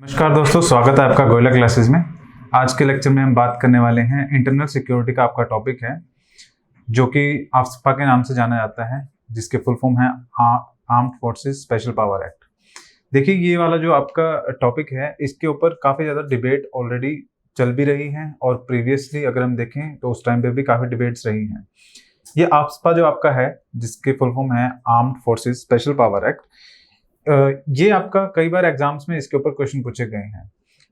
नमस्कार दोस्तों, स्वागत है आपका गोयला क्लासेस में। आज के लेक्चर में हम बात करने वाले हैं इंटरनल सिक्योरिटी का। आपका टॉपिक है जो कि आफ्स्पा के नाम से जाना जाता है, जिसके फुल फॉर्म है armed forces special power act. देखिए, ये वाला जो आपका टॉपिक है, इसके ऊपर काफ़ी ज़्यादा डिबेट ऑलरेडी चल भी रही है और प्रीवियसली अगर हम देखें तो उस टाइम पे भी काफ़ी डिबेट्स रही हैं। ये आफ्स्पा जो आपका है, जिसके फुल फॉर्म है armed forces special power act, ये आपका कई बार एग्जाम्स में इसके ऊपर क्वेश्चन पूछे गए हैं।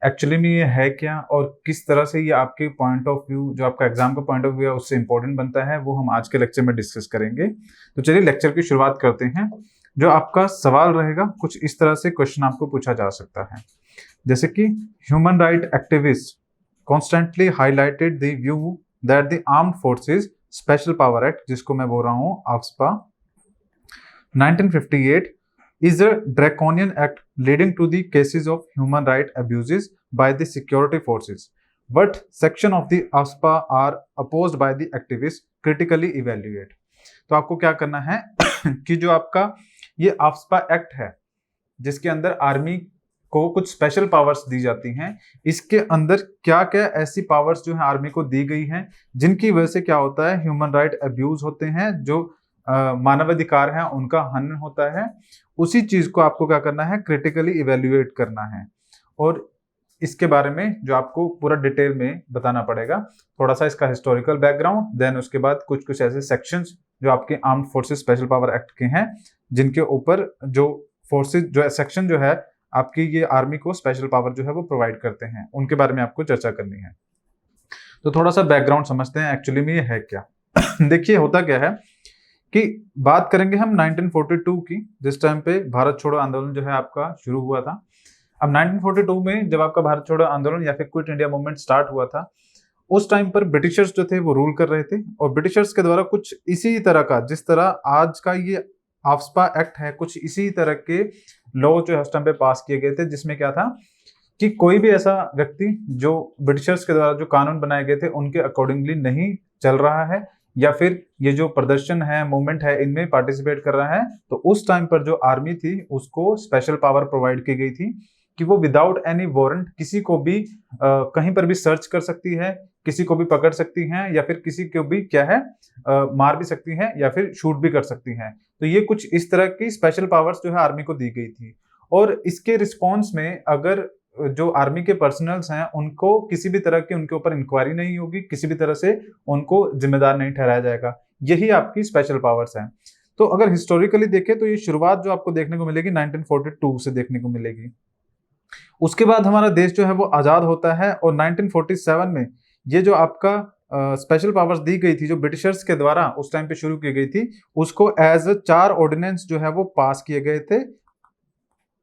एक्चुअली में ये है क्या और किस तरह से ये आपके पॉइंट ऑफ व्यू, जो आपका एग्जाम का पॉइंट ऑफ व्यू है, उससे इंपॉर्टेंट बनता है, वो हम आज के लेक्चर में डिस्कस करेंगे। तो चलिए लेक्चर की शुरुआत करते हैं। जो आपका सवाल रहेगा, कुछ इस तरह से क्वेश्चन आपको पूछा जा सकता है, जैसे कि human right activist constantly highlighted the view that the armed forces special power act, जिसको मैं बोल रहा हूँ AFSPA 1958, is a draconian act leading to the cases of human right abuses by the security forces. But section of the AFSPA are opposed by the activists critically evaluate. तो आपको क्या करना है कि जो आपका ये AFSPA एक्ट है, जिसके अंदर आर्मी को कुछ स्पेशल पावर्स दी जाती हैं, इसके अंदर क्या क्या ऐसी पावर्स जो है आर्मी को दी गई हैं, जिनकी वजह से क्या होता है, ह्यूमन राइट अब्यूज होते हैं, जो मानवाधिकार हैं उनका हनन होता है। उसी चीज को आपको क्या करना है, क्रिटिकली इवेल्युएट करना है, और इसके बारे में जो आपको पूरा डिटेल में बताना पड़ेगा। थोड़ा सा इसका हिस्टोरिकल बैकग्राउंड, देन उसके बाद कुछ कुछ ऐसे सेक्शंस जो आपके armed forces special power act के हैं, जिनके ऊपर जो फोर्सेस जो सेक्शन जो है आपकी ये आर्मी को स्पेशल पावर जो है वो प्रोवाइड करते हैं, उनके बारे में आपको चर्चा करनी है। तो थोड़ा सा बैकग्राउंड समझते हैं एक्चुअली में ये है क्या। देखिए, होता क्या है कि बात करेंगे हम 1942 की, जिस टाइम पे भारत छोड़ो आंदोलन जो है आपका शुरू हुआ था। अब 1942 में जब आपका भारत छोड़ो आंदोलन या फिर क्विट इंडिया मूवमेंट स्टार्ट हुआ था, उस टाइम पर ब्रिटिशर्स जो थे वो रूल कर रहे थे, और ब्रिटिशर्स के द्वारा कुछ इसी तरह का, जिस तरह आज का ये आफ्स्पा एक्ट है, कुछ इसी तरह के लॉ जो है उस टाइम पे पास किए गए थे, जिसमें क्या था कि कोई भी ऐसा व्यक्ति जो ब्रिटिशर्स के द्वारा जो कानून बनाए गए थे उनके अकॉर्डिंगली नहीं चल रहा है, या फिर ये जो प्रदर्शन है, मूवमेंट है, इनमें पार्टिसिपेट कर रहा है, तो उस टाइम पर जो आर्मी थी उसको स्पेशल पावर प्रोवाइड की गई थी कि वो विदाउट एनी वारंट किसी को भी कहीं पर भी सर्च कर सकती है, किसी को भी पकड़ सकती हैं, या फिर किसी को भी क्या है मार भी सकती हैं, या फिर शूट भी कर सकती हैं। तो ये कुछ इस तरह की स्पेशल पावर्स जो है आर्मी को दी गई थी, और इसके रिस्पॉन्स में अगर जो आर्मी के पर्सनल्स हैं उनको किसी भी तरह की उनके ऊपर इंक्वायरी नहीं होगी, किसी भी तरह से उनको जिम्मेदार नहीं ठहराया जाएगा। यही आपकी स्पेशल पावर्स हैं। तो अगर हिस्टोरिकली देखें तो ये शुरुआत जो आपको देखने को मिलेगी 1942 से देखने को मिलेगी। उसके बाद हमारा देश जो है वो आजाद होता है, और 1947 में ये जो आपका स्पेशल पावर्स दी गई थी, जो ब्रिटिशर्स के द्वारा उस टाइम पे शुरू की गई थी, उसको एज 4 ऑर्डिनेंस जो है वो पास किए गए थे।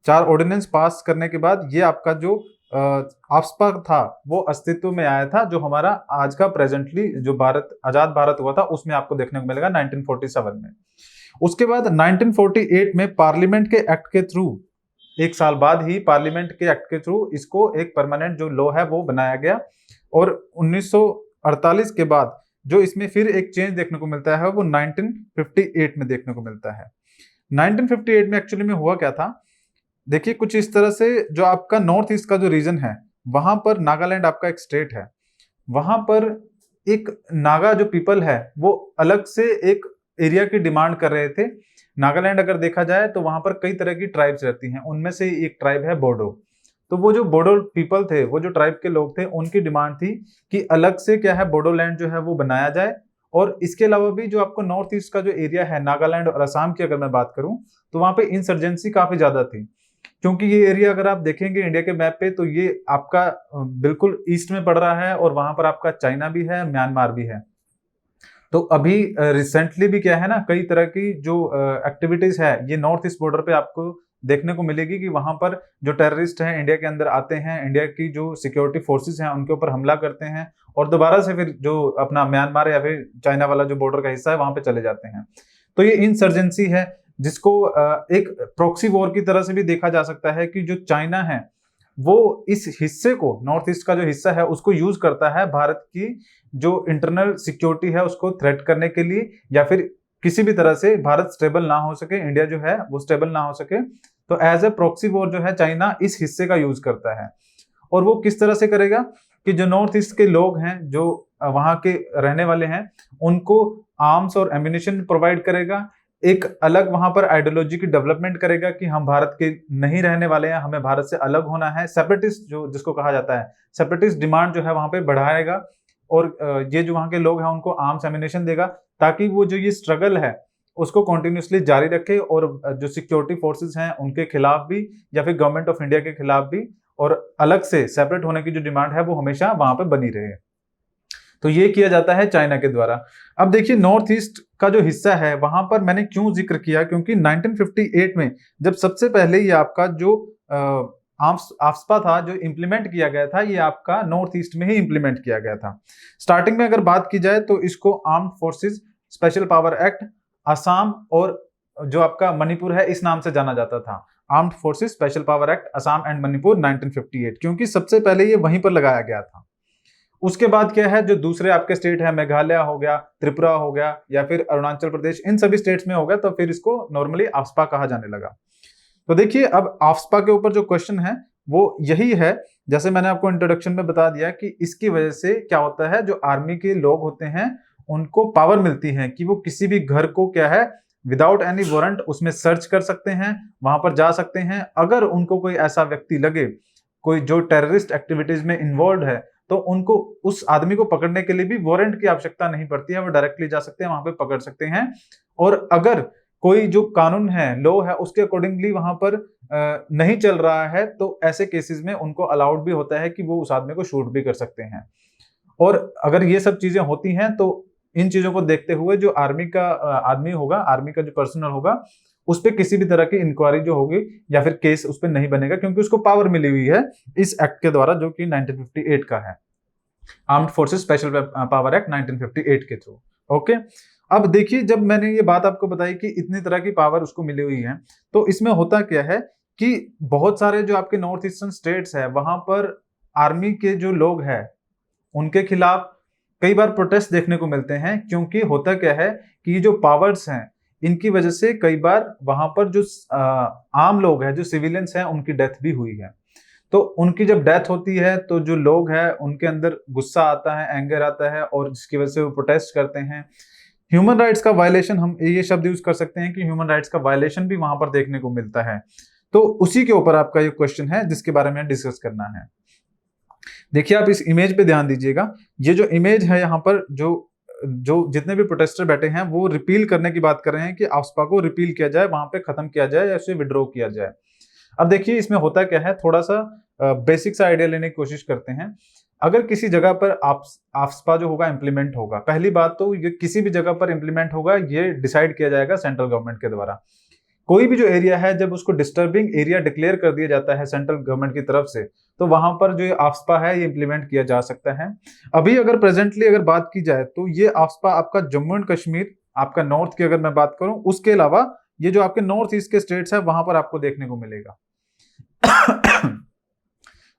4 ऑर्डिनेंस पास करने के बाद ये आपका जो आफ्स्पा था वो अस्तित्व में आया था, जो हमारा आज का प्रेजेंटली जो भारत आजाद भारत हुआ था उसमें आपको देखने को मिलेगा 1947 में। उसके बाद 1948 में पार्लियामेंट के एक्ट के थ्रू, एक साल बाद ही पार्लियामेंट के एक्ट के थ्रू इसको एक परमानेंट जो लॉ है वो बनाया गया, और 1948 के बाद जो इसमें फिर एक चेंज देखने को मिलता है वो 1958 में देखने को मिलता है। 1958 में एक्चुअली में हुआ क्या था, देखिए कुछ इस तरह से, जो आपका नॉर्थ ईस्ट का जो रीजन है, वहां पर नागालैंड आपका एक स्टेट है, वहां पर एक नागा जो पीपल है वो अलग से एक एरिया की डिमांड कर रहे थे। नागालैंड अगर देखा जाए तो वहां पर कई तरह की ट्राइब्स रहती हैं, उनमें से एक ट्राइब है बोडो। तो वो जो बोडो पीपल थे, वो जो ट्राइब के लोग थे, उनकी डिमांड थी कि अलग से क्या है बोडोलैंड जो है वो बनाया जाए। और इसके अलावा भी जो आपको नॉर्थ ईस्ट का जो एरिया है, नागालैंड और असम की अगर मैं बात करूं, तो वहां पे इंसर्जेंसी काफी ज्यादा थी, क्योंकि ये एरिया अगर आप देखेंगे इंडिया के मैप पे तो ये आपका बिल्कुल ईस्ट में पड़ रहा है, और वहां पर आपका चाइना भी है, म्यांमार भी है। तो अभी रिसेंटली भी क्या है ना, कई तरह की जो एक्टिविटीज है ये नॉर्थ ईस्ट बॉर्डर पे आपको देखने को मिलेगी कि वहां पर जो टेररिस्ट हैं इंडिया के अंदर आते हैं, इंडिया की जो सिक्योरिटी फोर्सेस हैं उनके ऊपर हमला करते हैं, और दोबारा से फिर जो अपना म्यांमार या फिर चाइना वाला जो बॉर्डर का हिस्सा है वहां पे चले जाते हैं। तो ये इंसर्जेंसी है, जिसको एक प्रॉक्सी वॉर की तरह से भी देखा जा सकता है कि जो चाइना है वो इस हिस्से को, नॉर्थ ईस्ट का जो हिस्सा है, उसको यूज करता है भारत की जो इंटरनल सिक्योरिटी है उसको थ्रेट करने के लिए, या फिर किसी भी तरह से भारत स्टेबल ना हो सके, इंडिया जो है वो स्टेबल ना हो सके, तो एज ए प्रॉक्सी वॉर जो है चाइना इस हिस्से का यूज करता है। और वो किस तरह से करेगा कि जो नॉर्थ ईस्ट के लोग हैं, जो वहां के रहने वाले हैं, उनको आर्म्स और एम्यूनिशन प्रोवाइड करेगा, एक अलग वहां पर आइडियोलॉजी की डेवलपमेंट करेगा कि हम भारत के नहीं रहने वाले हैं, हमें भारत से अलग होना है, सेपरेटिस्ट जो जिसको कहा जाता है, सेपरेटिस्ट डिमांड जो है वहां पे बढ़ाएगा। और ये जो वहां के लोग हैं उनको आर्म्स एम्यूनिशन देगा, ताकि वो जो ये स्ट्रगल है उसको कंटिन्यूसली जारी रखे, और जो सिक्योरिटी फोर्सेस हैं उनके खिलाफ भी या फिर गवर्नमेंट ऑफ इंडिया के खिलाफ भी, और अलग से सेपरेट होने की जो डिमांड है वो हमेशा वहां पे बनी रहे। तो ये किया जाता है चाइना के द्वारा। अब देखिए नॉर्थ ईस्ट का जो हिस्सा है वहां पर मैंने क्यों जिक्र किया, क्योंकि 1958 में जब सबसे पहले ये आपका जो आफ्सपा था जो इम्प्लीमेंट किया गया था, ये आपका नॉर्थ ईस्ट में ही इम्प्लीमेंट किया गया था। स्टार्टिंग में अगर बात की जाए तो इसको armed forces special power act Assam और जो आपका मणिपुर है इस नाम से जाना जाता था, armed forces special power act Assam and Manipur 1958, क्योंकि सबसे पहले ये वहीं पर लगाया गया था। उसके बाद क्या है, जो दूसरे आपके स्टेट है, मेघालय हो गया, त्रिपुरा हो गया, या फिर अरुणाचल प्रदेश, इन सभी स्टेट्स में हो गया, तो फिर इसको नॉर्मली आफ्सपा कहा जाने लगा। तो देखिए अब आफ्सपा के ऊपर जो क्वेश्चन है वो यही है, जैसे मैंने आपको इंट्रोडक्शन में बता दिया कि इसकी वजह से क्या होता है, जो आर्मी के लोग होते हैं उनको पावर मिलती है कि वो किसी भी घर को क्या है विदाउट एनी वारंट उसमें सर्च कर सकते हैं, वहां पर जा सकते हैं। अगर उनको कोई ऐसा व्यक्ति लगे, कोई जो टेररिस्ट एक्टिविटीज में इन्वॉल्व है, तो उनको उस आदमी को पकड़ने के लिए भी वारंट की आवश्यकता नहीं पड़ती है, वो डायरेक्टली जा सकते हैं, वहां पे पकड़ सकते हैं। और अगर कोई जो कानून है, लॉ है, उसके अकॉर्डिंगली वहां पर नहीं चल रहा है, तो ऐसे केसेस में उनको अलाउड भी होता है कि वो उस आदमी को शूट भी कर सकते हैं। और अगर ये सब चीजें होती हैं तो इन चीजों को देखते हुए जो आर्मी का आदमी होगा, आर्मी का जो पर्सनल होगा, उस पर किसी भी तरह की इंक्वायरी जो होगी या फिर केस उस पर नहीं बनेगा, क्योंकि उसको पावर मिली हुई है इस एक्ट के द्वारा जो कि 1958 का है, armed forces special power act 1958 के थ्रू। ओके, अब देखिए जब मैंने ये बात आपको बताई कि इतनी तरह की पावर उसको मिली हुई है, तो इसमें होता क्या है कि बहुत सारे जो आपके नॉर्थ ईस्टर्न स्टेट्स है वहां पर आर्मी के जो लोग हैं उनके खिलाफ कई बार प्रोटेस्ट देखने को मिलते हैं, क्योंकि होता क्या है कि ये जो पावर्स हैं इनकी वजह से कई बार वहां पर जो आम लोग हैं, जो सिविलियंस हैं, उनकी डेथ भी हुई है। तो उनकी जब डेथ होती है तो जो लोग हैं उनके अंदर गुस्सा आता है, एंगर आता है, और जिसकी वजह से वो प्रोटेस्ट करते हैं। ह्यूमन राइट्स का वायलेशन, हम ये शब्द यूज कर सकते हैं कि ह्यूमन राइट्स का वायलेशन भी वहां पर देखने को मिलता है। तो उसी के ऊपर आपका ये क्वेश्चन है जिसके बारे में डिस्कस करना है। देखिए आप इस इमेज पे ध्यान दीजिएगा, ये जो इमेज है यहाँ पर जो जो जितने भी प्रोटेस्टर बैठे हैं वो रिपील करने की बात कर रहे हैं कि आफ्सपा को रिपील किया जाए, वहां पे खत्म किया जाए या इसे विड्रॉ किया जाए। अब देखिए इसमें होता क्या है, थोड़ा सा बेसिक सा आइडिया लेने की कोशिश करते हैं। अगर किसी जगह पर आफ्सपा जो होगा इम्प्लीमेंट होगा, पहली बात तो ये किसी भी जगह पर इम्प्लीमेंट होगा ये डिसाइड किया जाएगा सेंट्रल गवर्नमेंट के द्वारा। कोई भी जो एरिया है जब उसको डिस्टर्बिंग एरिया डिक्लेयर कर दिया जाता है सेंट्रल गवर्नमेंट की तरफ से, तो वहां पर जो ये आफ्सपा है ये इंप्लीमेंट किया जा सकता है। अभी अगर प्रेजेंटली अगर बात की जाए तो ये आफ्सपा आपका जम्मू एंड कश्मीर, आपका नॉर्थ की अगर मैं बात करूं, उसके अलावा ये जो आपके नॉर्थ ईस्ट के स्टेट्स है वहां पर आपको देखने को मिलेगा।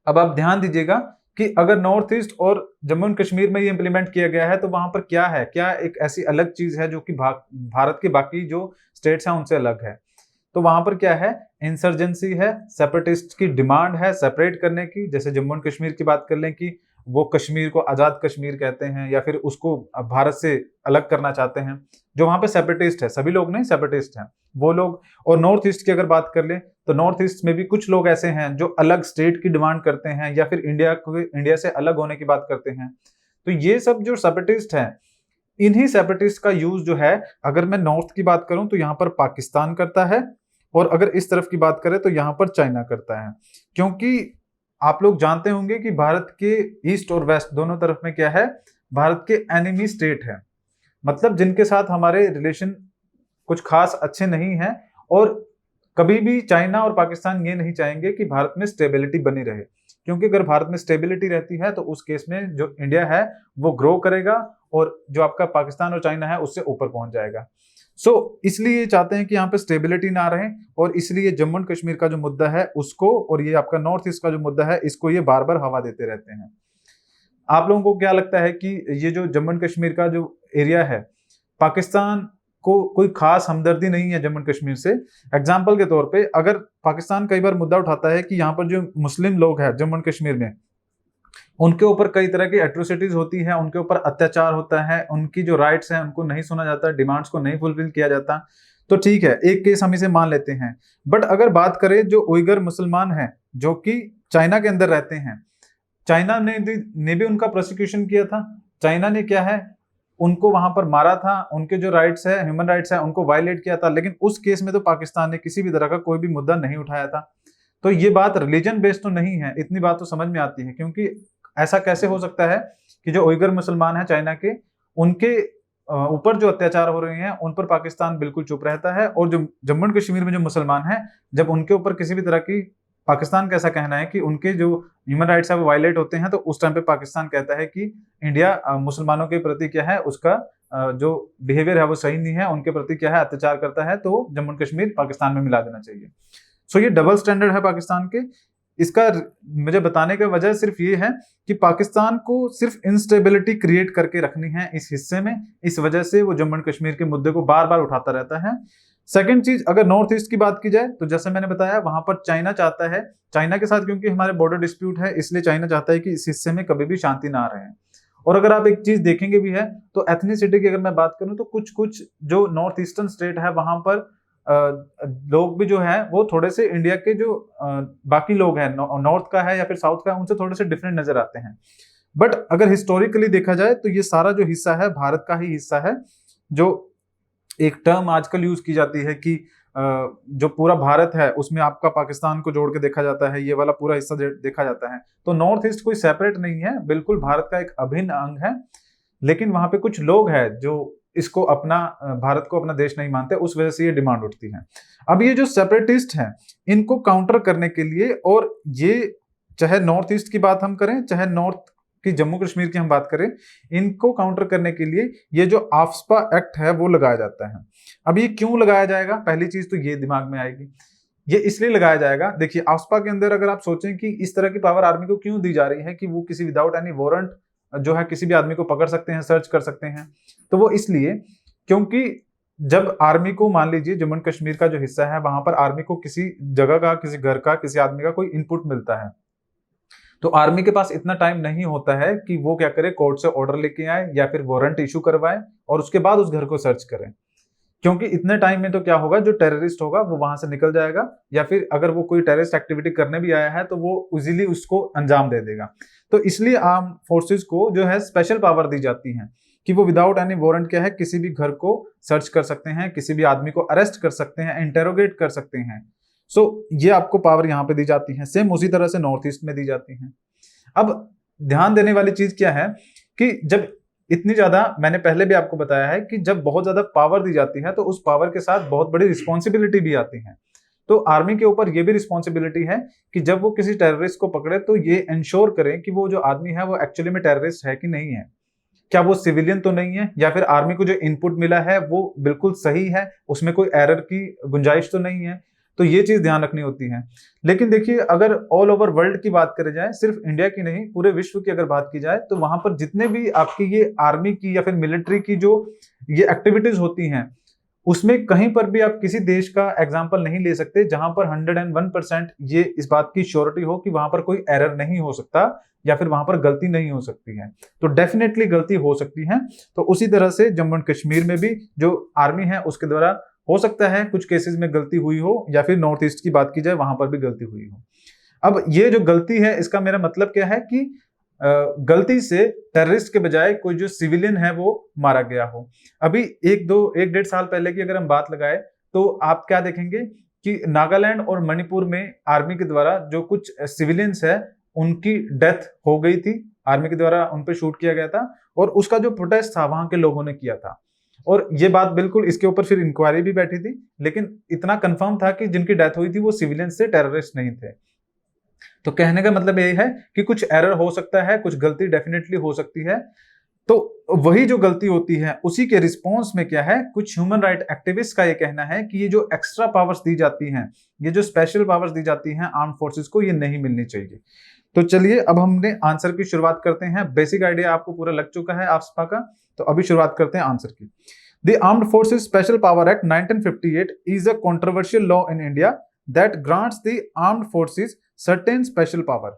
अब आप ध्यान दीजिएगा कि अगर नॉर्थ ईस्ट और जम्मू एंड कश्मीर में ये इंप्लीमेंट किया गया है तो वहां पर क्या है, क्या एक ऐसी अलग चीज है जो कि भारत के बाकी जो स्टेट्स हैं उनसे अलग है। तो वहां पर क्या है, इंसर्जेंसी है, सेपरेटिस्ट की डिमांड है सेपरेट करने की। जैसे जम्मू एंड कश्मीर की बात कर लें कि वो कश्मीर को आजाद कश्मीर कहते हैं या फिर उसको भारत से अलग करना चाहते हैं। जो वहां पे सेपरेटिस्ट है, सभी लोग नहीं, सेपरेटिस्ट हैं वो लोग। और नॉर्थ ईस्ट की अगर बात कर लें तो नॉर्थ ईस्ट में भी कुछ लोग ऐसे हैं जो अलग स्टेट की डिमांड करते हैं या फिर इंडिया से अलग होने की बात करते हैं। तो ये सब जो सेपरेटिस्ट हैं, इन्हीं सेपरेटिस्ट का यूज जो है, अगर मैं नॉर्थ की बात करूं तो यहाँ पर पाकिस्तान करता है, और अगर इस तरफ की बात करें तो यहाँ पर चाइना करता है। क्योंकि आप लोग जानते होंगे कि भारत के ईस्ट और वेस्ट दोनों तरफ में क्या है, भारत के एनिमी स्टेट है, मतलब जिनके साथ हमारे रिलेशन कुछ खास अच्छे नहीं हैं। और कभी भी चाइना और पाकिस्तान ये नहीं चाहेंगे कि भारत में स्टेबिलिटी बनी रहे, क्योंकि अगर भारत में स्टेबिलिटी रहती है तो उस केस में जो इंडिया है वो ग्रो करेगा और जो आपका पाकिस्तान और चाइना है उससे ऊपर पहुंच जाएगा। इसलिए चाहते हैं कि यहाँ पे स्टेबिलिटी ना रहे, और इसलिए जम्मू एंड कश्मीर का जो मुद्दा है उसको, और ये आपका नॉर्थ ईस्ट का जो मुद्दा है इसको ये बार बार हवा देते रहते हैं। आप लोगों को क्या लगता है कि ये जो जम्मू एंड कश्मीर का जो एरिया है, पाकिस्तान को कोई खास हमदर्दी नहीं है जम्मू कश्मीर से। एग्जाम्पल के तौर पे अगर पाकिस्तान कई बार मुद्दा उठाता है कि यहाँ पर जो मुस्लिम लोग हैं जम्मू कश्मीर में, उनके ऊपर कई तरह की एट्रोसिटीज होती है, उनके ऊपर अत्याचार होता है, उनकी जो राइट्स हैं उनको नहीं सुना जाता, डिमांड्स को नहीं फुलफिल किया जाता, तो ठीक है, एक केस हम इसे मान लेते हैं। बट अगर बात करें जो उइगर मुसलमान हैं जो कि चाइना के अंदर रहते हैं, चाइना ने भी उनका प्रोसिक्यूशन किया था। चाइना ने क्या है, उनको वहां पर मारा था, उनके जो राइट्स है, ह्यूमन राइट्स है, उनको वायलेट किया था। लेकिन उस केस में तो पाकिस्तान ने किसी भी तरह का कोई भी मुद्दा नहीं उठाया था। तो ये बात रिलीजन बेस्ड तो नहीं है, इतनी बात तो समझ में आती है। क्योंकि ऐसा कैसे हो सकता है कि जो उइगर मुसलमान है चाइना के, उनके ऊपर जो अत्याचार हो रहे हैं उन पर पाकिस्तान बिल्कुल चुप रहता है, और जो जम्मू एंड कश्मीर में जो मुसलमान हैं, जब उनके ऊपर किसी भी तरह की, पाकिस्तान का ऐसा कहना है कि उनके जो ह्यूमन राइट्स है वो वायलेट होते हैं, तो उस टाइम पे पाकिस्तान कहता है कि इंडिया मुसलमानों के प्रति क्या है, उसका जो बिहेवियर है वो सही नहीं है, उनके प्रति क्या है, अत्याचार करता है, तो जम्मू एंड कश्मीर पाकिस्तान में मिला देना चाहिए। सो ये डबल स्टैंडर्ड है पाकिस्तान के। इसका मुझे बताने का वजह सिर्फ ये है कि पाकिस्तान को सिर्फ इंस्टेबिलिटी क्रिएट करके रखनी है इस हिस्से में, इस वजह से वो जम्मू एंड कश्मीर के मुद्दे को बार बार उठाता रहता है। सेकंड चीज, अगर नॉर्थ ईस्ट की बात की जाए तो जैसे मैंने बताया, वहां पर चाइना चाहता है, चाइना के साथ क्योंकि हमारे बॉर्डर डिस्प्यूट है, इसलिए चाइना चाहता है कि इस हिस्से में कभी भी शांति ना रहे। और अगर आप एक चीज देखेंगे भी है तो एथनिसिटी की अगर मैं बात करूं तो कुछ कुछ जो नॉर्थ ईस्टर्न स्टेट है वहां पर लोग भी जो है वो थोड़े से इंडिया के जो बाकी लोग हैं, नॉर्थ का है या फिर साउथ का है, उनसे थोड़े से डिफरेंट नजर आते हैं। बट अगर हिस्टोरिकली देखा जाए तो ये सारा जो हिस्सा है भारत का ही हिस्सा है। जो एक टर्म आजकल यूज की जाती है कि जो पूरा भारत है उसमें आपका पाकिस्तान को जोड़ के देखा जाता है, ये वाला पूरा हिस्सा देखा जाता है, तो नॉर्थ ईस्ट कोई सेपरेट नहीं है, बिल्कुल भारत का एक अभिन्न अंग है। लेकिन वहां पे कुछ लोग हैं जो इसको अपना, भारत को अपना देश नहीं मानते, उस वजह से ये डिमांड उठती है। अब ये जो सेपरेटिस्ट हैं, इनको काउंटर करने के लिए, और ये चाहे नॉर्थ ईस्ट की बात हम करें, चाहे नॉर्थ की जम्मू कश्मीर की हम बात करें, इनको काउंटर करने के लिए ये जो आफ्स्पा एक्ट है वो लगाया जाता है। अब ये क्यों लगाया जाएगा, पहली चीज तो ये दिमाग में आएगी, ये इसलिए लगाया जाएगा। देखिए, आफ्स्पा के अंदर अगर आप सोचें कि इस तरह की पावर आर्मी को क्यों दी जा रही है कि वो किसी विदाउट एनी वारंट जो है किसी भी आदमी को पकड़ सकते हैं, सर्च कर सकते हैं, तो वो इसलिए क्योंकि जब आर्मी को, मान लीजिए जम्मू एंड कश्मीर का जो हिस्सा है वहां पर आर्मी को किसी जगह का, किसी घर का, किसी आदमी का कोई इनपुट मिलता है, तो आर्मी के पास इतना टाइम नहीं होता है कि वो क्या करे, कोर्ट से ऑर्डर लेके आए या फिर वारंट इशू करवाए और उसके बाद उस घर को सर्च करें। क्योंकि इतने टाइम में तो क्या होगा, जो टेररिस्ट होगा वो वहां से निकल जाएगा, या फिर अगर वो कोई टेररिस्ट एक्टिविटी करने भी आया है तो वो इजीली उसको अंजाम दे देगा। तो इसलिए आर्म फोर्सेस को जो है स्पेशल पावर दी जाती है कि वो विदाउट एनी वारंट क्या है, किसी भी घर को सर्च कर सकते हैं, किसी भी आदमी को अरेस्ट कर सकते हैं, इंटेरोगेट कर सकते हैं। सो ये आपको पावर यहाँ पे दी जाती है। सेम उसी तरह से नॉर्थ ईस्ट में दी जाती है। अब ध्यान देने वाली चीज क्या है कि जब इतनी ज्यादा, मैंने पहले भी आपको बताया है कि जब बहुत ज्यादा पावर दी जाती है तो उस पावर के साथ बहुत बड़ी रिस्पॉन्सिबिलिटी भी आती है। तो आर्मी के ऊपर यह भी रिस्पॉन्सिबिलिटी है कि जब वो किसी टेररिस्ट को पकड़े तो ये इंश्योर करें कि वो जो आदमी है वो एक्चुअली में टेररिस्ट है कि नहीं है, क्या वो सिविलियन तो नहीं है, या फिर आर्मी को जो इनपुट मिला है वो बिल्कुल सही है, उसमें कोई एरर की गुंजाइश तो नहीं है। तो ये चीज ध्यान रखनी होती है। लेकिन देखिए, अगर ऑल ओवर वर्ल्ड की बात करी जाए, सिर्फ इंडिया की नहीं पूरे विश्व की अगर बात की जाए, तो वहां पर जितने भी आपकी ये आर्मी की या फिर मिलिट्री की जो ये एक्टिविटीज होती हैं, उसमें कहीं पर भी आप किसी देश का एग्जाम्पल नहीं ले सकते जहां पर 101% ये इस बात की श्योरिटी हो कि वहां पर कोई एरर नहीं हो सकता या फिर वहां पर गलती नहीं हो सकती है। तो डेफिनेटली गलती हो सकती है। तो उसी तरह से जम्मू एंड कश्मीर में भी जो आर्मी है उसके द्वारा हो सकता है कुछ केसेस में गलती हुई हो, या फिर नॉर्थ ईस्ट की बात की जाए वहां पर भी गलती हुई हो। अब ये जो गलती है, इसका मेरा मतलब क्या है कि गलती से टेररिस्ट के बजाय कोई जो सिविलियन है वो मारा गया हो। अभी एक डेढ़ साल पहले की अगर हम बात लगाए तो आप क्या देखेंगे कि नागालैंड और मणिपुर में आर्मी के द्वारा जो कुछ सिविलियंस है उनकी डेथ हो गई थी, आर्मी के द्वारा उन पर शूट किया गया था, और उसका जो प्रोटेस्ट था वहां के लोगों ने किया था। और ये बात बिल्कुल, इसके ऊपर फिर इंक्वायरी भी बैठी थी, लेकिन इतना कंफर्म था कि जिनकी डेथ हुई थी वो सिविलियंस से, टेररिस्ट नहीं थे। तो कहने का मतलब ये है कि कुछ एरर हो सकता है, कुछ गलती डेफिनेटली हो सकती है। तो वही जो गलती होती है उसी के रिस्पॉन्स में क्या है, कुछ ह्यूमन राइट एक्टिविस्ट का ये कहना है कि ये जो एक्स्ट्रा पावर्स दी जाती हैं, ये जो स्पेशल पावर्स दी जाती हैं आर्म फोर्सेस को, ये नहीं मिलनी चाहिए। तो चलिए अब हमने आंसर की शुरुआत करते हैं। बेसिक आइडिया आपको पूरा लग चुका है आफ्स्पा का, तो अभी शुरुआत करते हैं आंसर की। The Armed Forces Special Power Act 1958 is a controversial law in India that grants the armed forces certain special power.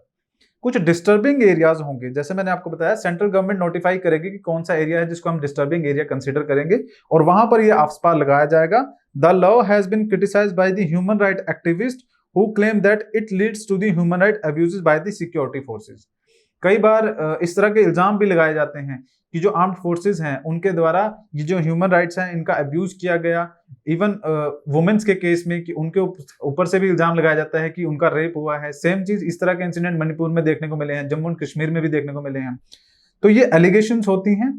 कुछ डिस्टर्बिंग एरियाज होंगे, जैसे मैंने आपको बताया सेंट्रल गवर्नमेंट नोटिफाई करेगी कि कौन सा एरिया है जिसको हम डिस्टर्बिंग एरिया कंसीडर करेंगे और वहां पर ये आफ्सपा लगाया जाएगा. The law has been criticised by the human right activist who claim that it leads to the human right abuses by the security forces. कई बार इस तरह के इल्जाम भी लगाए जाते हैं कि जो आर्म्ड फोर्सेस हैं उनके द्वारा ये जो ह्यूमन राइट्स हैं इनका अब्यूज किया गया. इवन वुमेन्स के केस में कि उनके ऊपर से भी इल्जाम लगाया जाता है कि उनका रेप हुआ है. सेम चीज इस तरह के इंसिडेंट मणिपुर में देखने को मिले हैं, जम्मू एंड कश्मीर में भी देखने को मिले हैं. तो ये एलिगेशंस होती हैं.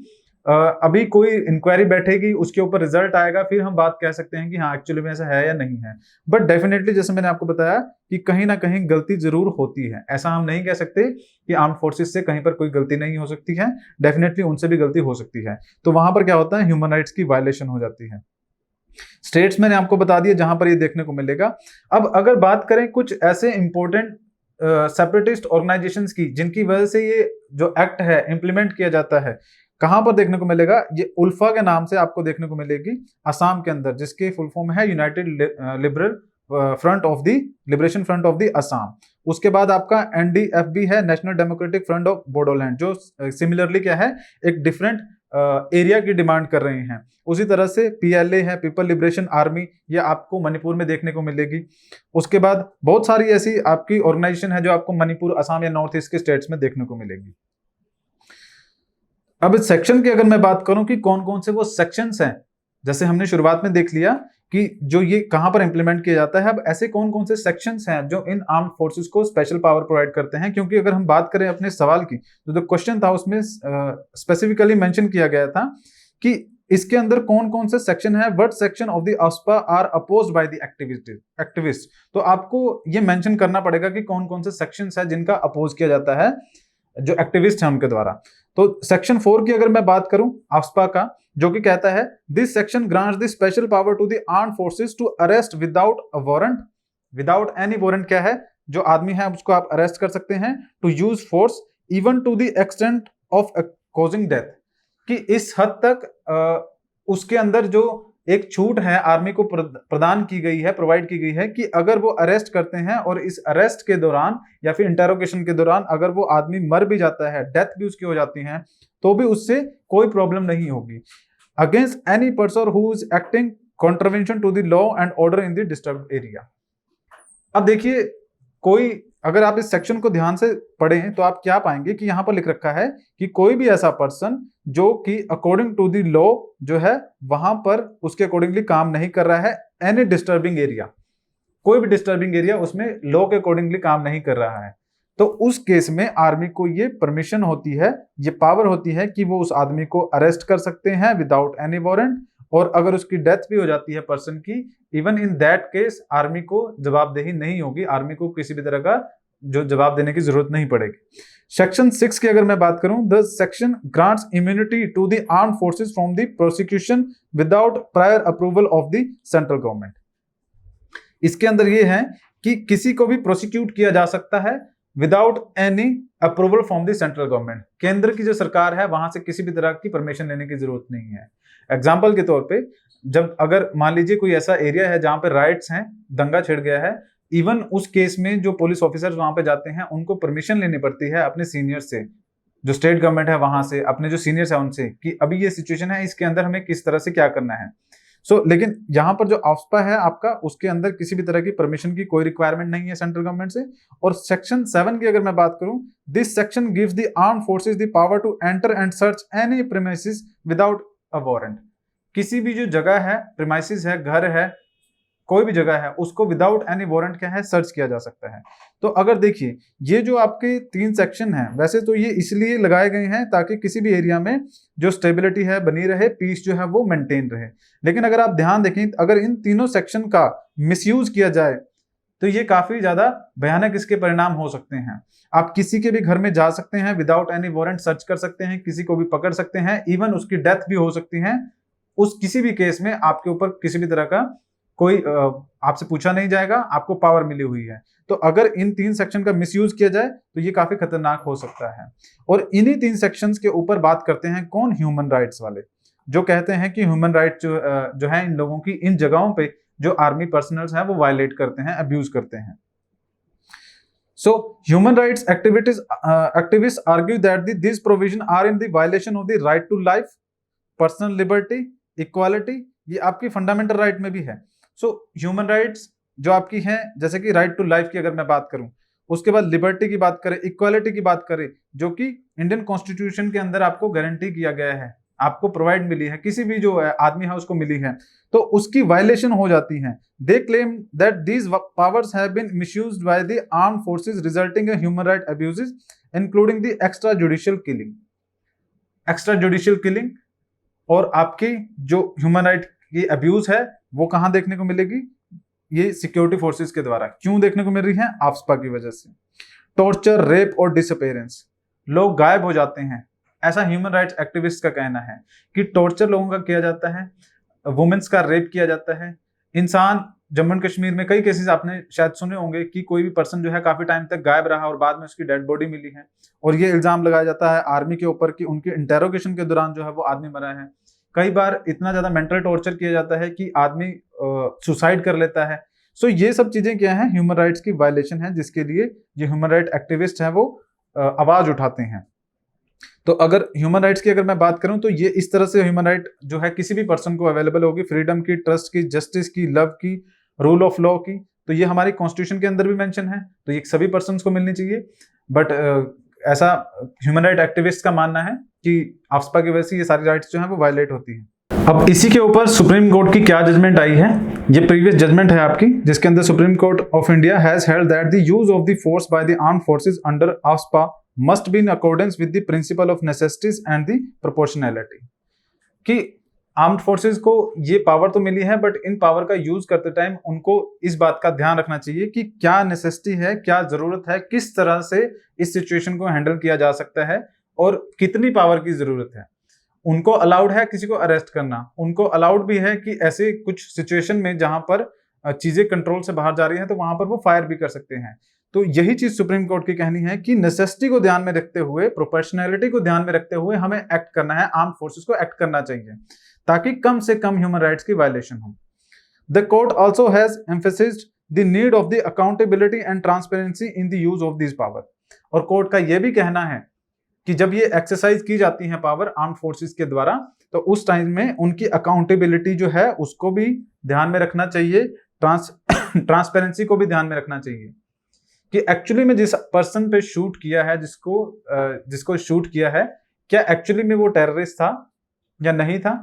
अभी कोई इंक्वायरी बैठेगी, उसके ऊपर रिजल्ट आएगा, फिर हम बात कह सकते हैं कि हाँ एक्चुअली में ऐसा है या नहीं है. बट डेफिनेटली जैसे मैंने आपको बताया कि कहीं ना कहीं गलती जरूर होती है. ऐसा हम नहीं कह सकते कि आर्म्ड फोर्सेस से कहीं पर कोई गलती नहीं हो सकती है. डेफिनेटली उनसे भी गलती हो सकती है. तो वहां पर क्या होता है, ह्यूमन राइट्स की वायलेशन हो जाती है. स्टेट्स मैंने आपको बता दिया जहां पर ये देखने को मिलेगा. अब अगर बात करें कुछ ऐसे इंपॉर्टेंट सेपरेटिस्ट ऑर्गेनाइजेशंस की जिनकी वजह से ये जो एक्ट है इंप्लीमेंट किया जाता है, कहां पर देखने को मिलेगा, ये उल्फा के नाम से आपको देखने को मिलेगी असम के अंदर, जिसकी फुल फॉर्म है United liberal front of the liberation front of the Assam. उसके बाद आपका एनडीएफबी है, national democratic front of Bodoland, जो सिमिलरली क्या है एक डिफरेंट एरिया की डिमांड कर रहे हैं. उसी तरह से पीएलए है, पीपल लिबरेशन आर्मी, ये आपको मणिपुर में देखने को मिलेगी. उसके बाद बहुत सारी ऐसी आपकी ऑर्गेनाइजेशन है जो आपको मणिपुर, असम या नॉर्थ ईस्ट के स्टेट्स में देखने को मिलेगी. अब इस सेक्शन की अगर मैं बात करूं कि कौन कौन से वो सेक्शंस हैं, जैसे हमने शुरुआत में देख लिया कि जो ये कहां पर इंप्लीमेंट किया जाता है. अब ऐसे कौन कौन से सेक्शंस हैं जो इन आर्म्ड फोर्सेस को स्पेशल पावर प्रोवाइड करते हैं, क्योंकि अगर हम बात करें अपने सवाल की तो जो क्वेश्चन था उसमें स्पेसिफिकली मेंशन किया गया था कि इसके अंदर कौन कौन से सेक्शन है. What section of the AFSPA are opposed by the activist. तो आपको ये मेंशन करना पड़ेगा कि कौन कौन से सेक्शंस है जिनका अपोज किया जाता है जो एक्टिविस्ट हैं उनके द्वारा. तो सेक्शन 4 की अगर मैं बात करूं AFSPA का, जो कि कहता है this section grants the special power to the armed forces to arrest without a warrant. Without any warrant क्या है, जो आदमी है उसको आप अरेस्ट कर सकते हैं. To use force even to the extent of causing death, कि इस हद तक उसके अंदर जो एक छूट है आर्मी को प्रदान की गई है, प्रोवाइड की गई है कि अगर वो अरेस्ट करते हैं और इस अरेस्ट के दौरान या फिर इंटेरोगेशन के दौरान अगर वो आदमी मर भी जाता है, डेथ भी उसकी हो जाती है, तो भी उससे कोई प्रॉब्लम नहीं होगी. Against any person who is acting contravention to the law and order in the disturbed area. अब देखिए, कोई अगर आप इस सेक्शन को ध्यान से पढ़ें तो आप क्या पाएंगे कि यहां पर लिख रखा है कि कोई भी ऐसा पर्सन जो कि अकॉर्डिंग टू द लॉ जो है वहां पर उसके अकॉर्डिंगली काम नहीं कर रहा है, एनी डिस्टर्बिंग एरिया, कोई भी डिस्टर्बिंग एरिया उसमें लॉ के अकॉर्डिंगली काम नहीं कर रहा है, तो उस केस में आर्मी को ये परमिशन होती है, ये पावर होती है कि वो उस आदमी को अरेस्ट कर सकते हैं विदाउट एनी वारंट. और अगर उसकी डेथ भी हो जाती है पर्सन की, even in that case army को जवाबदेही नहीं होगी, आर्मी को किसी भी तरह का जो जवाब देने की जरूरत नहीं पड़ेगी. सेक्शन 6 की अगर मैं बात करूं, the section grants immunity to the armed forces from the prosecution without prior approval of the central government. इसके अंदर ये है कि किसी को भी प्रोसिक्यूट किया जा सकता है without any approval from the central government. केंद्र की जो सरकार है वहां से किसी भी तरह की परमिशन लेने की जरूरत नहीं है. एग्जाम्पल के तौर पे, जब अगर मान लीजिए कोई ऐसा एरिया है जहां पे राइट्स हैं, दंगा छिड़ गया है, इवन उस केस में जो पुलिस ऑफिसर्स वहां पे जाते हैं उनको परमिशन लेनी पड़ती है अपने सीनियर से, जो स्टेट गवर्नमेंट है वहां से, अपने जो सीनियर्स है उनसे, कि अभी ये सिचुएशन है, इसके अंदर हमें किस तरह से क्या करना है. लेकिन यहाँ पर जो AFSPA है आपका, उसके अंदर किसी भी तरह की परमिशन की कोई रिक्वायरमेंट नहीं है सेंट्रल गवर्नमेंट से. और सेक्शन 7 की अगर मैं बात करूं, this section gives the armed forces the power to enter and search any premises without a warrant. किसी भी जो जगह है, प्रीमाइसेस है, घर है, कोई भी जगह है, उसको विदाउट एनी वारंट क्या है, सर्च किया जा सकता है. तो अगर देखिए, ये जो आपके 3 सेक्शन हैं, वैसे तो ये इसलिए लगाए गए हैं ताकि किसी भी एरिया में जो स्टेबिलिटी है बनी रहे, पीस जो है वो मेंटेन रहे. लेकिन अगर आप ध्यान देखें, अगर इन तीनों सेक्शन का मिसयूज किया जाए तो ये काफी ज्यादा भयानक इसके परिणाम हो सकते हैं. आप किसी के भी घर में जा सकते हैं, विदाउट एनी वारंट सर्च कर सकते हैं, किसी को भी पकड़ सकते हैं, इवन उसकी डेथ भी हो सकती है. उस किसी भी केस में आपके ऊपर किसी भी तरह का कोई आपसे पूछा नहीं जाएगा, आपको पावर मिली हुई है. तो अगर इन 3 सेक्शन का मिसयूज किया जाए तो ये काफी खतरनाक हो सकता है. और इन्हीं 3 सेक्शंस के ऊपर बात करते हैं कौन, ह्यूमन राइट्स वाले. जो कहते हैं कि ह्यूमन राइट जो है इन लोगों की इन जगहों पे जो आर्मी पर्सनल्स हैं वो वायलेट करते हैं, अब्यूज करते हैं। So human rights activists argue that these provisions are in the violation of the right to life, personal liberty, equality। ये आपकी फंडामेंटल राइट में भी है। सो ह्यूमन राइट्स जो आपकी हैं, जैसे कि राइट टू लाइफ की अगर मैं बात करूं, उसके बाद लिबर्टी की बात करें, इक्वालिटी की बात करें, जो कि इंडियन कॉन्स्टिट्यूशन के अंदर आपको गारंटी किया गया है, आपको प्रोवाइड मिली है, किसी भी जो आदमी है उसको मिली है, तो उसकी वायलेशन हो जाती है। They claim that these powers have been misused by the armed forces resulting in human right abuses including the extra judicial killing. Extra judicial killing और आपकी जो ह्यूमन राइट की अब्यूज है वो कहां देखने को मिलेगी? ये सिक्योरिटी फोर्सेस के द्वारा। क्यों देखने को मिल रही है? आफ्सपा की वजह से। टॉर्चर, रेप और डिसअपीयरेंस, लोग गायब हो जाते हैं, ऐसा ह्यूमन राइट्स एक्टिविस्ट का कहना है कि टॉर्चर लोगों का किया जाता है, वुमेन्स का रेप किया जाता है। इंसान जम्मू एंड कश्मीर में कई केसेस आपने शायद सुने होंगे कि कोई भी पर्सन जो है काफी टाइम तक गायब रहा और बाद में उसकी डेड बॉडी मिली है, और ये इल्जाम लगाया जाता है आर्मी के ऊपर कि उनके इंटेरोगेशन के दौरान जो है वो आदमी मरा है। कई बार इतना ज्यादा मेंटल टॉर्चर किया जाता है कि आदमी सुसाइड कर लेता है। सो ये सब चीजें क्या है? ह्यूमन राइट्स की वायलेशन है, जिसके लिए ये ह्यूमन राइट एक्टिविस्ट हैं वो आवाज उठाते हैं। तो अगर ह्यूमन राइट्स की अगर मैं बात करूं तो ये इस तरह से ह्यूमन राइट जो है किसी भी पर्सन को अवेलेबल होगी, फ्रीडम की, ट्रस्ट की, जस्टिस की, लव की, रूल ऑफ लॉ की। तो ये हमारी कॉन्स्टिट्यूशन के अंदर भी मेंशन है, तो ये सभी पर्सन्स को मिलनी चाहिए। बट ऐसा ह्यूमन राइट एक्टिविस्ट का मानना है कि आफ्सपा की वजह से ये सारी राइट्स जो है वो वायलेट होती है। अब इसी के ऊपर सुप्रीम कोर्ट की क्या जजमेंट आई है? ये प्रीवियस जजमेंट है आपकी, जिसके अंदर supreme court of India has held that the use of the force by the armed forces under AFSPA must be in accordance with the principle of necessities and the proportionality। कि armed forces को ये power तो मिली है, but in power का use करते time उनको इस बात का ध्यान रखना चाहिए कि क्या नेसेसिटी है, क्या जरूरत है, किस तरह से इस सिचुएशन को हैंडल किया जा सकता है और कितनी पावर की जरूरत है। उनको अलाउड है किसी को अरेस्ट करना, उनको अलाउड भी है कि ऐसे कुछ सिचुएशन में जहां पर चीजें कंट्रोल से बाहर जा रही हैं तो वहां पर वो फायर भी कर सकते हैं। तो यही चीज सुप्रीम कोर्ट की कहनी है कि नेसेसिटी को ध्यान में रखते हुए, प्रोपोर्शनैलिटी को ध्यान में रखते हुए हमें एक्ट करना है, आर्म्ड फोर्सेस को एक्ट करना चाहिए ताकि कम से कम ह्यूमन राइट्स की वायलेशन हो। The court also has emphasised the need of the accountability and transparency in the use of this power. और कोर्ट का यह भी कहना है कि जब ये एक्सरसाइज की जाती है पावर आर्म्ड फोर्सेस के द्वारा, तो उस टाइम में उनकी अकाउंटेबिलिटी जो है उसको भी ध्यान में रखना चाहिए, ट्रांसपेरेंसी को भी ध्यान में रखना चाहिए कि एक्चुअली में जिस पर्सन पे शूट किया है, जिसको शूट किया है, क्या एक्चुअली में वो टेररिस्ट था या नहीं था,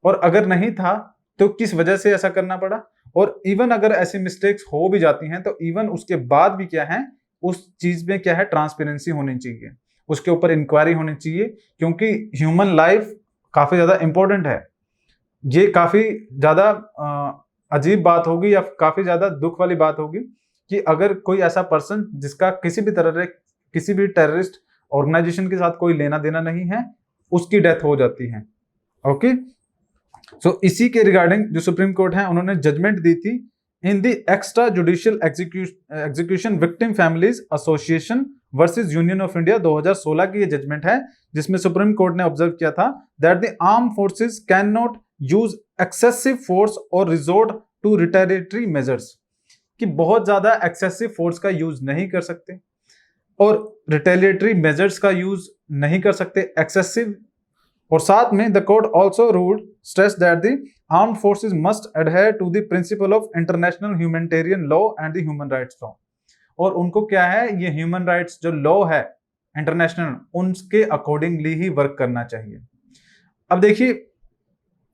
और अगर नहीं था तो किस वजह से ऐसा करना पड़ा। और इवन अगर ऐसी मिस्टेक्स हो भी जाती हैं तो इवन उसके बाद भी क्या है, उस चीज में क्या है, ट्रांसपेरेंसी होनी चाहिए, उसके ऊपर इंक्वायरी होनी चाहिए, क्योंकि ह्यूमन लाइफ काफी ज्यादा इंपॉर्टेंट है। ये काफी ज्यादा अजीब बात होगी या काफी ज्यादा दुख वाली बात होगी कि अगर कोई ऐसा पर्सन जिसका किसी भी टेररिस्ट ऑर्गेनाइजेशन के साथ कोई लेना देना नहीं है, उसकी डेथ हो जाती है। ओके, सो इसी के रिगार्डिंग जो सुप्रीम कोर्ट है उन्होंने जजमेंट दी थी in the extra judicial execution victim families association versus union of India 2016 की ये जजमेंट है, जिसमें सुप्रीम कोर्ट ने ऑब्जर्व किया था that the arm forces can not use excessive force और रिजोर्ट टू रिटेलिएटरी मेजर्स, कि बहुत ज्यादा एक्सेसिव फोर्स का यूज नहीं कर सकते और रिटेलिएटरी मेजर्स का यूज नहीं कर सकते एक्सेसिव। और साथ में the court also ruled stress that the armed forces must adhere to the principle of international humanitarian law and the human rights law. और उनको क्या है, ये ह्यूमन राइट्स जो लॉ है इंटरनेशनल, उनके अकॉर्डिंगली ही वर्क करना चाहिए। अब देखिए,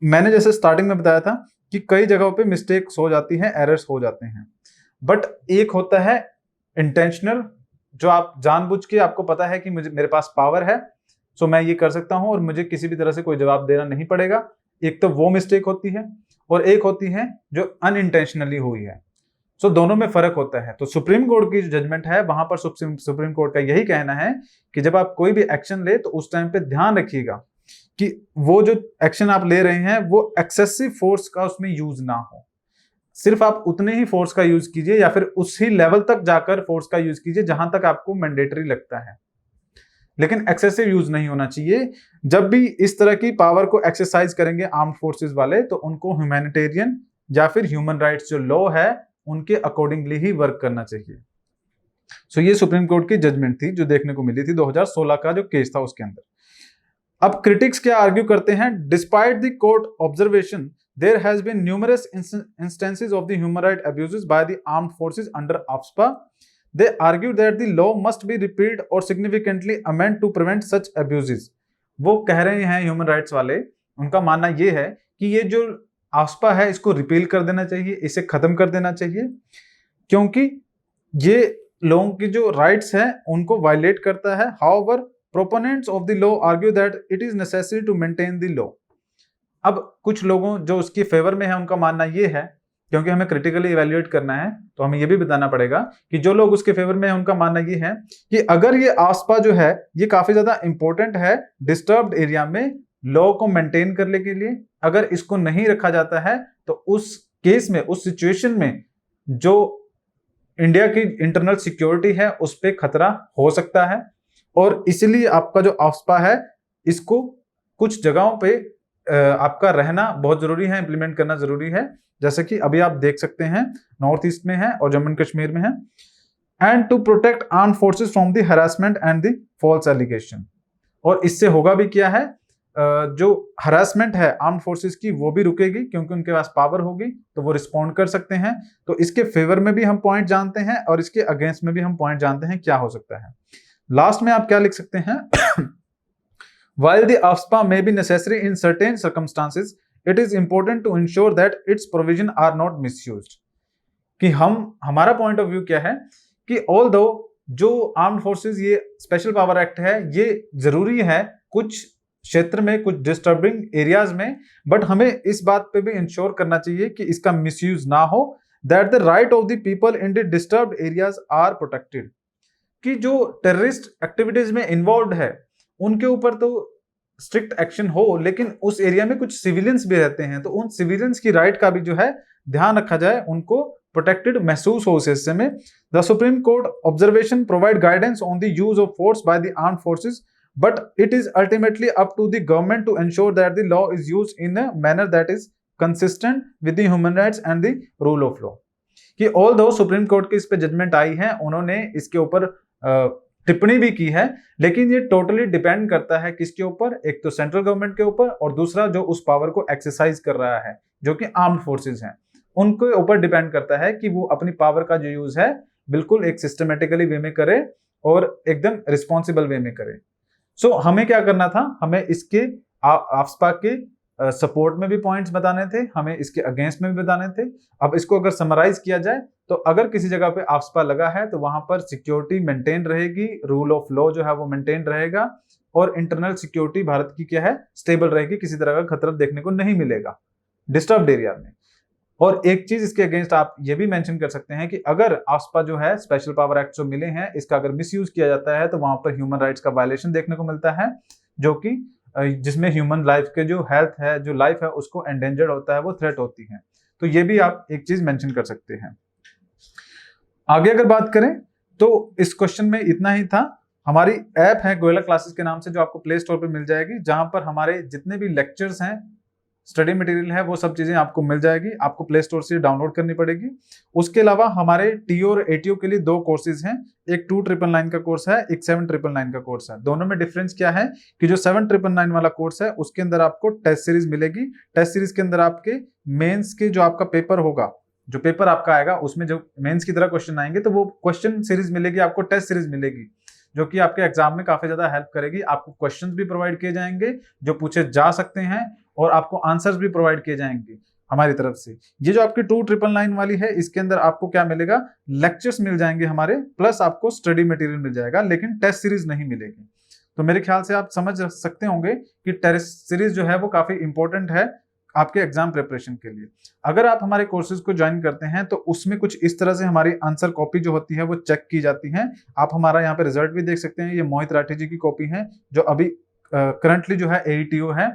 मैंने जैसे स्टार्टिंग में बताया था कि कई जगहों पे मिस्टेक्स हो जाती हैं, एरर्स हो जाते हैं, बट एक होता है इंटेंशनल, जो आप जानबूझ के, आपको पता है कि मेरे पास पावर है, सो मैं ये कर सकता हूं और मुझे किसी भी तरह से कोई जवाब देना नहीं पड़ेगा। एक तो वो मिस्टेक होती है, और एक होती है जो अनइंटेंशनली हुई है। सो दोनों में फर्क होता है। तो सुप्रीम कोर्ट की जो जजमेंट है वहां पर सुप्रीम कोर्ट का यही कहना है कि जब आप कोई भी एक्शन ले तो उस टाइम पे ध्यान रखिएगा कि वो जो एक्शन आप ले रहे हैं वो एक्सेसिव फोर्स का उसमें यूज ना हो। सिर्फ आप उतने ही फोर्स का यूज कीजिए या फिर उसी लेवल तक जाकर फोर्स का यूज कीजिए जहां तक आपको मैंडेटरी लगता है। लेकिन एक्सेसिव यूज नहीं होना चाहिए। जब भी इस तरह की पावर को एक्सरसाइज करेंगे आर्म्ड फोर्सेस वाले, तो उनको ह्यूमैनिटेरियन या फिर ह्यूमन राइट्स जो लॉ है उनके अकॉर्डिंगली ही वर्क करना चाहिए। सो ये सुप्रीम कोर्ट की जजमेंट थी जो देखने को मिली थी 2016 का जो केस था उसके अंदर। अब क्रिटिक्स क्या आर्ग्यू करते हैं, despite the court observation there has been numerous instances of the human right abuses by the armed forces under AFSPA, they argue that the law must be repealed और significantly amend to prevent such abuses. वो कह रहे हैं human rights वाले, उनका मानना ये है कि ये जो आफ्सपा है इसको रिपील कर देना चाहिए, इसे खत्म कर देना चाहिए, क्योंकि ये लोगों की जो राइट्स हैं उनको वायलेट करता है। However proponents of the law argue that it is necessary to maintain the law. अब कुछ लोगों जो उसकी फेवर में है उनका मानना ये है, क्योंकि हमें क्रिटिकली इवैल्यूएट करना है तो हमें ये भी बताना पड़ेगा कि जो लोग उसके फेवर में है उनका मानना ये है कि अगर ये आफ्सपा जो है ये काफी ज्यादा इंपॉर्टेंट है डिस्टर्ब्ड एरिया में लॉ को मेंटेन करने के लिए, अगर इसको नहीं रखा जाता है तो उस केस में, उस सिचुएशन में जो इंडिया की इंटरनल सिक्योरिटी है उस पर खतरा हो सकता है। और इसलिए आपका जो आफ्सपा है इसको कुछ जगहों पे आपका रहना बहुत जरूरी है, इंप्लीमेंट करना जरूरी है, जैसे कि अभी आप देख सकते हैं नॉर्थ ईस्ट में है और जम्मू एंड कश्मीर में है। And to protect armed forces from the harassment and the false allegation. और इससे होगा भी क्या है, जो हरासमेंट है आर्म्ड फोर्सेस की वो भी रुकेगी, क्योंकि उनके पास पावर होगी तो वो रिस्पॉन्ड कर सकते हैं। तो इसके फेवर में भी हम पॉइंट जानते हैं और इसके अगेंस्ट में भी हम पॉइंट जानते हैं क्या हो सकता है। लास्ट में आप क्या लिख सकते हैं While the AFSPA may be necessary in certain circumstances, it is important to ensure that its provision are not misused। कि हमारा पॉइंट ऑफ व्यू क्या है कि ऑल्दो जो आर्म्ड फोर्सेस ये स्पेशल पावर एक्ट है ये जरूरी है कुछ क्षेत्र में, कुछ डिस्टर्बिंग एरियाज में, बट हमें इस बात पे भी इंश्योर करना चाहिए कि इसका मिसयूज ना हो, that the right of the people in the disturbed areas are protected. कि जो टेररिस्ट एक्टिविटीज में इन्वॉल्व है उनके ऊपर तो स्ट्रिक्ट एक्शन हो, लेकिन उस एरिया में कुछ सिविलियंस भी रहते हैं तो उन सिविलियंस की राइट का भी जो है ध्यान रखा जाए, उनको प्रोटेक्टेड महसूस हो उस हिस्से में। The supreme court observation provide guidance on the use of force by the armed forces, but it is ultimately up to the government to ensure that the law is used in a manner that is consistent with the human rights and the rule of law. कि although supreme court की इस पे judgement आई है, उन्होंने इसके ऊपर टिप्पणी भी की है, लेकिन ये टोटली डिपेंड करता है किसके ऊपर, एक तो सेंट्रल गवर्नमेंट के ऊपर और दूसरा जो उस पावर को एक्सरसाइज कर रहा है जो कि आर्म्ड फोर्सेस हैं, उनके ऊपर डिपेंड करता है कि वो अपनी पावर का जो यूज है बिल्कुल एक सिस्टमेटिकली वे में करे और एकदम रिस्पॉन्सिबल वे में करे। सो हमें क्या करना था, हमें इसके आफ्सपा के सपोर्ट में भी पॉइंट्स बताने थे, हमें इसके अगेंस्ट में भी बताने थे। अब इसको अगर समराइज किया जाए तो अगर किसी जगह पे आफ्सपा लगा है तो वहां पर सिक्योरिटी मेंटेन रहेगी, रूल ऑफ लॉ जो है वो मेंटेन रहेगा और इंटरनल सिक्योरिटी भारत की क्या है, स्टेबल रहेगी, किसी तरह का खतरा देखने को नहीं मिलेगा डिस्टर्ब्ड एरिया में। और एक चीज इसके अगेंस्ट आप ये भी मेंशन कर सकते हैं कि अगर आफ्सपा जो है स्पेशल पावर एक्ट जो मिले हैं इसका अगर मिसयूज किया जाता है तो वहां पर ह्यूमन राइट्स का वायलेशन देखने को मिलता है, जो कि जिसमें ह्यूमन लाइफ के जो हेल्थ है, जो लाइफ है उसको एंडेंजर्ड होता है, वो थ्रेट होती है। तो ये भी आप एक चीज मेंशन कर सकते हैं। आगे अगर बात करें तो इस क्वेश्चन में इतना ही था। हमारी ऐप है गोयला क्लासेस के नाम से जो आपको प्ले स्टोर पे मिल जाएगी, जहां पर हमारे जितने भी लेक्चर्स हैं, स्टडी मटेरियल है, वो सब चीजें आपको मिल जाएगी, आपको प्ले स्टोर से डाउनलोड करनी पड़ेगी। उसके अलावा हमारे टीओ और एटीओ के लिए 2 कोर्सेज हैं, एक 2999 का कोर्स है, एक 7999 का कोर्स है। दोनों में डिफरेंस क्या है कि जो 7999 वाला कोर्स है उसके अंदर आपको टेस्ट सीरीज मिलेगी। टेस्ट सीरीज के अंदर आपके मेंस के जो आपका पेपर होगा, जो पेपर आपका आएगा उसमें जो मेंस की तरह क्वेश्चन आएंगे तो वो क्वेश्चन सीरीज मिलेगी, आपको टेस्ट सीरीज मिलेगी, जो कि आपके एग्जाम में काफी ज्यादा हेल्प करेगी। आपको क्वेश्चंस भी प्रोवाइड किए जाएंगे जो पूछे जा सकते हैं और आपको आंसर्स भी प्रोवाइड किए जाएंगे हमारी तरफ से। ये जो आपकी 2999 वाली है इसके अंदर आपको क्या मिलेगा, लेक्चर्स मिल जाएंगे हमारे, प्लस आपको स्टडी मटेरियल मिल जाएगा, लेकिन टेस्ट सीरीज नहीं मिलेगी। तो मेरे ख्याल से आप समझ सकते होंगे कि टेस्ट सीरीज जो है वो काफी इंपॉर्टेंट है आपके एग्जाम प्रिपरेशन के लिए। अगर आप हमारे कोर्सेज को ज्वाइन करते हैं तो उसमें कुछ इस तरह से हमारी आंसर कॉपी जो होती है वो चेक की जाती है। आप हमारा यहाँ पे रिजल्ट भी देख सकते हैं, ये मोहित राठी जी की कॉपी है जो अभी करंटली जो है AETO है।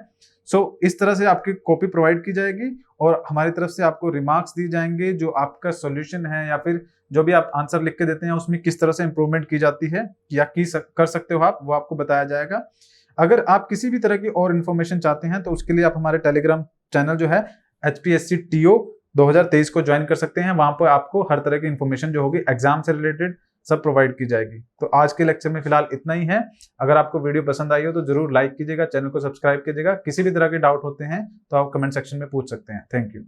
सो इस तरह से आपकी कॉपी प्रोवाइड की जाएगी और हमारी तरफ से आपको रिमार्क्स दी जाएंगे, जो आपका सॉल्यूशन है या फिर जो भी आप आंसर लिख के देते हैं उसमें किस तरह से इंप्रूवमेंट की जाती है या कर सकते हो आप, वो आपको बताया जाएगा। अगर आप किसी भी तरह की और इन्फॉर्मेशन चाहते हैं तो उसके लिए आप हमारे टेलीग्राम चैनल जो है HPSC TO 2023 को ज्वाइन कर सकते हैं। वहां पर आपको हर तरह की इन्फॉर्मेशन जो होगी एग्जाम से रिलेटेड सब प्रोवाइड की जाएगी। तो आज के लेक्चर में फिलहाल इतना ही है। अगर आपको वीडियो पसंद आई हो तो जरूर लाइक कीजिएगा, चैनल को सब्सक्राइब कीजिएगा। किसी भी तरह के डाउट होते हैं तो आप कमेंट सेक्शन में पूछ सकते हैं। Thank you.